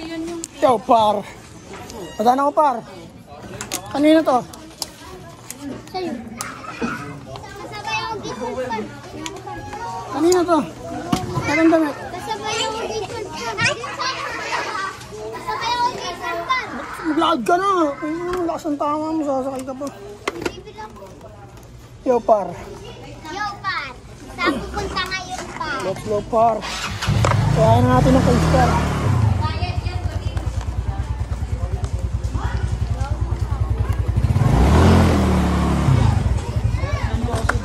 Yo, par. Padaan ako, par. Kanino to? Sa'yo. Kasabay ako dito, par. Kanino to? Tagang damit. Kasabay ako dito, par. Kasabay ako dito, par. Maglakad ka na. Ay, lakas ng tama mo. Sasakay ka pa. Bibilang ko. Yo, par. Yo, par. Saan pupunta ngayon, par? Let's go, par. Kaya na natin ang cage, par.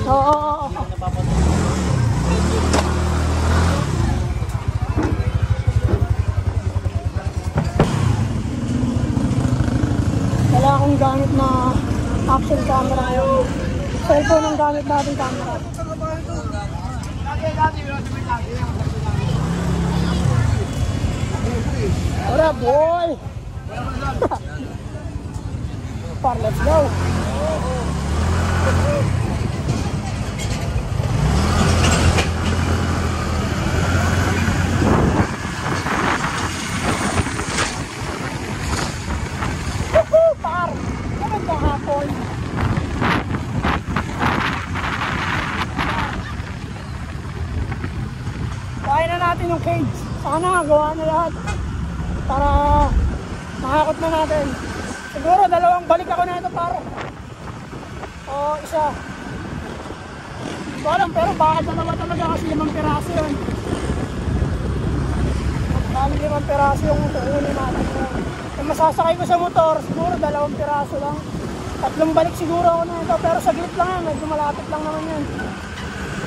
Oo. Wala akong gamit na action camera. Yung cellphone ang gamit natin camera. Tara, boy! Par, let's go! Par! Magandang hapon! Kaya na natin yung cage. Sana gawa na lahat para makakot na natin. Siguro dalawang balik ako na ito, par. O isa. Hindi ko alam, pero baka dalawa talaga kasi 5 piraso yun. Bali 5 piraso yung kukunin natin. Kung masasakay ko sa motor, siguro 2 piraso lang. 3 balik siguro ako na ito, pero saglit lang yan, medyo malapit lang naman yan.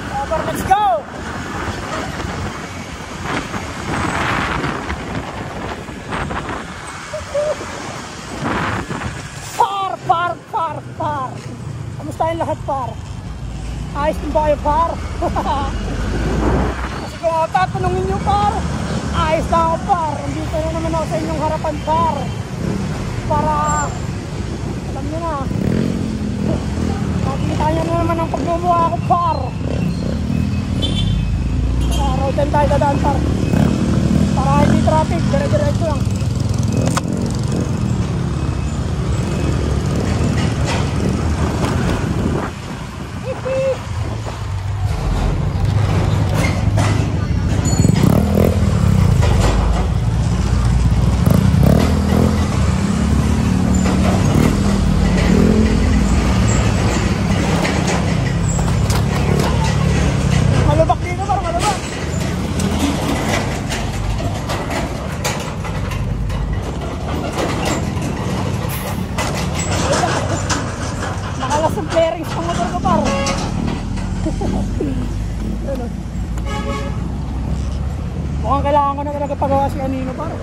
Pero let's go! Par! Kamusta yung lahat, par? Ayos din ba kayo, par? Kasi kung ako tatanungin nyo, par, ayos na ako, par. Andito na naman ako sa inyong harapan, par. Para, alam nyo na, makikita nyo na naman ang pagmumukha ko, par. Road and tayo dadaan, par. Para hindi traffic, dire-diretso lang. Mukhang kailangan ko na talaga pagawa si Anino, par.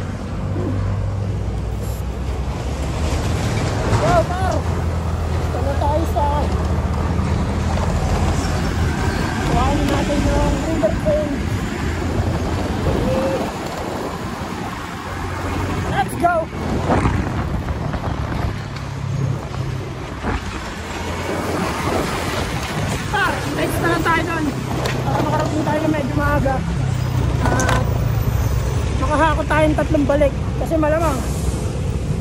Yo, par! Tala tayo sa kuhanin natin yung river train. Let's go! Par, next na lang tayo doon para makarating tayo na medyo maaga. Makahakot tayong 3 balik kasi malamang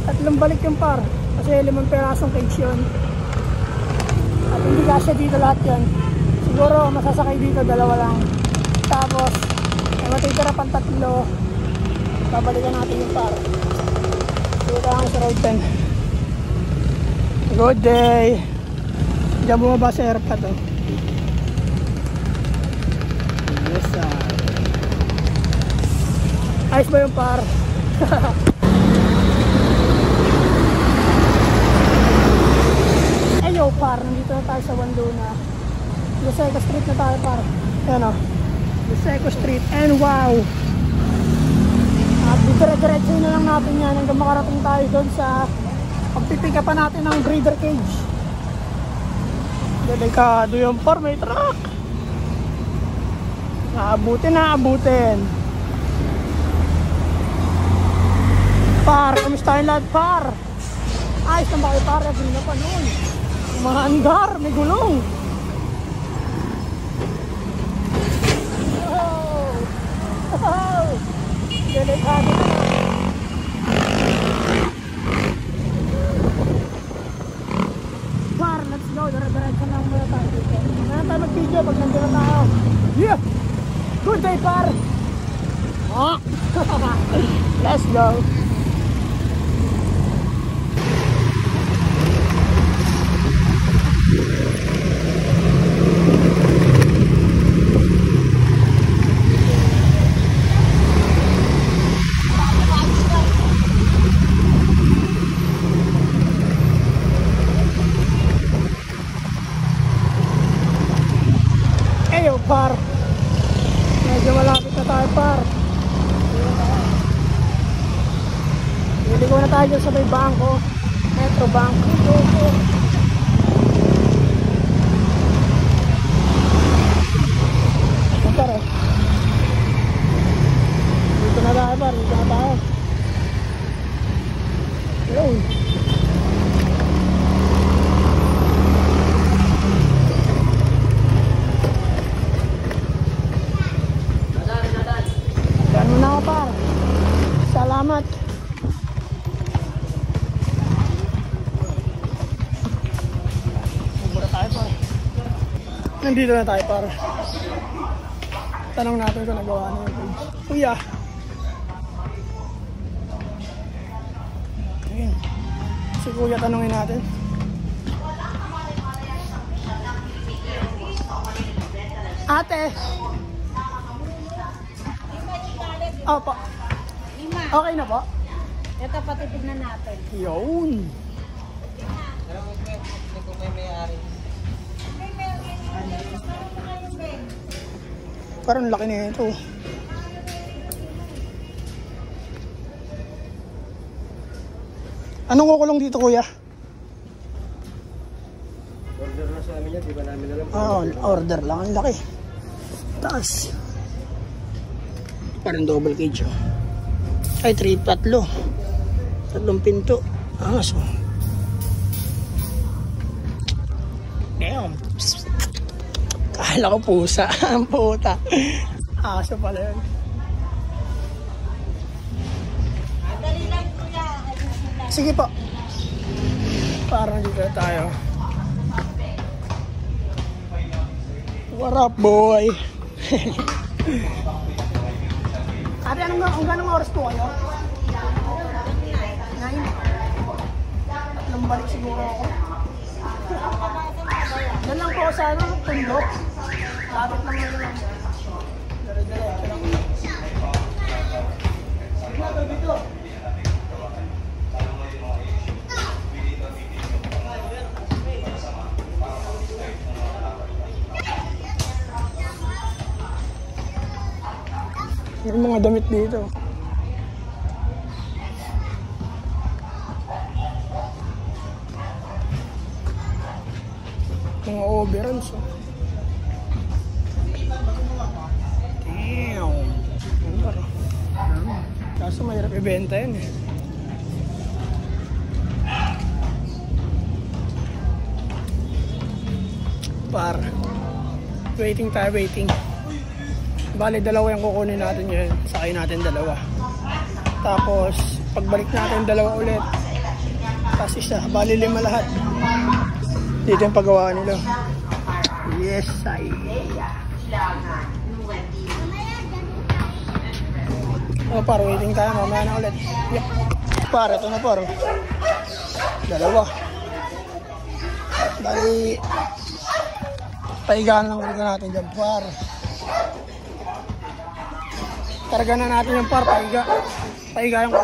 3 balik yung par kasi 5 perasong cage yun at hindi kasya dito lahat yan. Siguro masasakay dito 2 lang, tapos matitira pang 3, babalikan natin yung par. Dito lang sa road 10. Good day. Diyan bumaba sa airpad, oh. Yes, sir. Ayos ba yung par? Ayo, par, nandito na tayo sa Wanduna. Luseco Street na tayo, par. Ayan, o, Luseco Street, and wow, at dire-diretso na lang natin yan hanggang makarating tayo doon sa pagpipika pa natin ng breeder cage. Delikado yung par, may truck. Naabutin. Par, kamusta yung lahat, par? Ayos na ba kayo, par? Agree na pa noon. Umaandar, may gulong. Oh! Delikado na. Ha? Let's go. Eyo, par. Medyo malapit na tayo, par. Hindi ko na tayo dyan sa may bangko. Metro Bank. Par, eh. Dito na tayo, par. Dito na tayo. Hello. Daan mo na ako, par. Salamat. Mura tayo, par. Nandito na tayo, par. Tanong natin kung nagawa na yung page. Kuya. Ayun. Si kuya tanongin natin. Ate. Opo. Okay na po? Ito pati tignan natin. Yun. Kung may may-ari. Parang laki na ito. Anong kukulong dito, kuya? Order na sa amin yan, di ba namin alam? Oo, order lang. Ang laki. Taas. Parang double cage. Oh. Ay, tatlo. Tatlong pinto. Angas, oh. Damn. Kala ko pusa. Ang puta. Aso pala yun. Dali lang kuya. Sige po. Parang dito tayo. What up, boy? Ate, anong oras po kayo? 9? Tatlong balik siguro ako. Yan lang po sa tundok. Lapit lang yun lang. Dire-diretso lang. Dito. May mga damit dito. Mga overalls. Oh. Damn. Kaso mahirap ibenta yan eh. Par. Waiting tayo, waiting. Bali, dalawa yung kukunin natin yun. Sakay natin dalawa. Tapos, pagbalik natin dalawa ulit. Tapos isa. Bali, 5 lahat. Dito yung paggawa nila. Yes, I. Oh, par, waiting tayo. Mamaya na ulit. Yep. Par, ito na par. Dalawa. Bali, paigaan lang ulit natin dyan, par. Karga na natin yung par, paiga. Paiga yung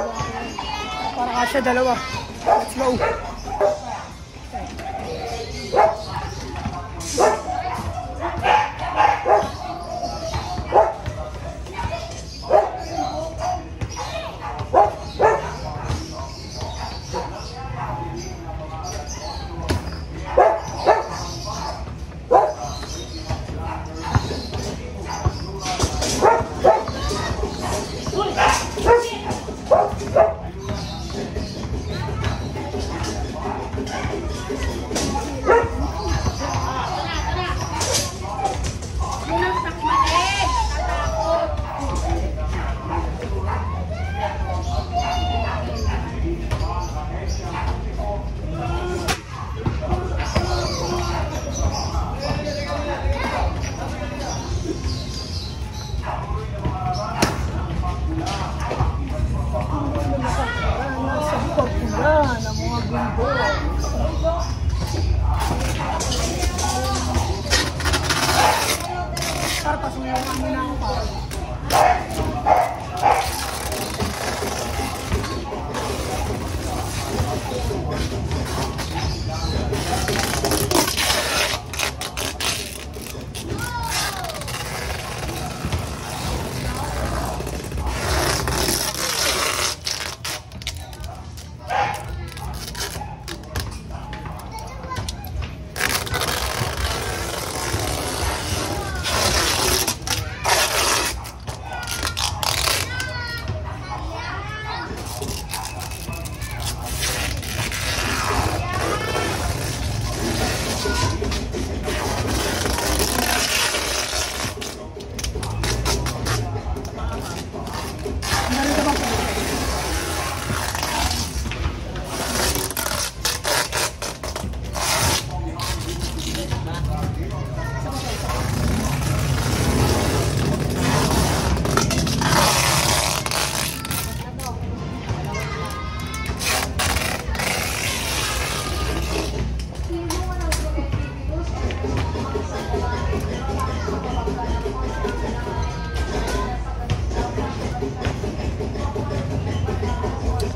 para kasya dalawa. Let's go.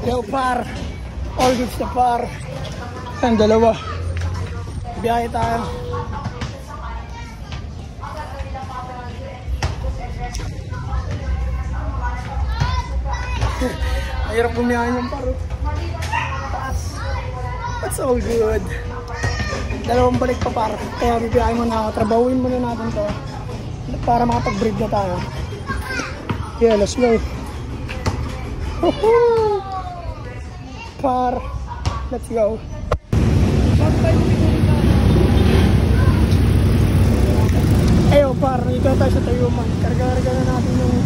Yo par, all goods na par. Ang dalawa. Biyahe tayo. Mahirap bumiyahe ng par. Taas. That's all good. Dalawang balik pa par. Kaya bibiyahe muna ako. Trabawin muna natin to para makapag-breed na tayo. Yeah, let's go. Woohoo! Par, let's go. Ayo par, ikaw tayo sa Tayuman. Karga-karga na natin yung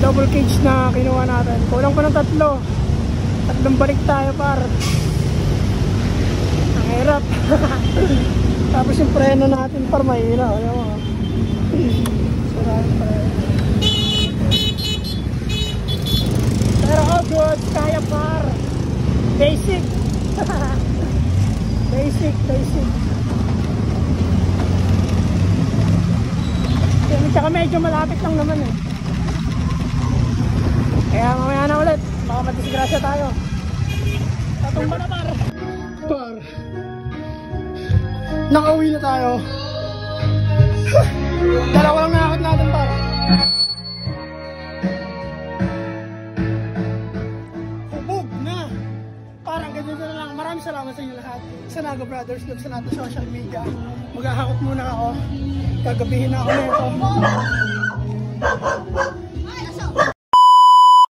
double cage na kinuha natin. Kulang pa ng tatlong balik tayo par. Ang hirap. Tapos yung preno natin par, mahirap. Ayan mo. Sarang preno. Pero all good, kaya par. Basic. Basic. Tsaka medyo malapit lang naman eh. Kaya mamaya na ulit. Baka madisgrasya tayo. Tatumba na par. Par. Nakauwi na tayo. Dalawa lang nakakot natin par. Hubog na. Parang ganyan na lang. Maraming salamat sa inyo lahat. Sa Naga Brothers Club sa lahat ng social media. Maghahakot muna ako. Gagabihin na ako nito.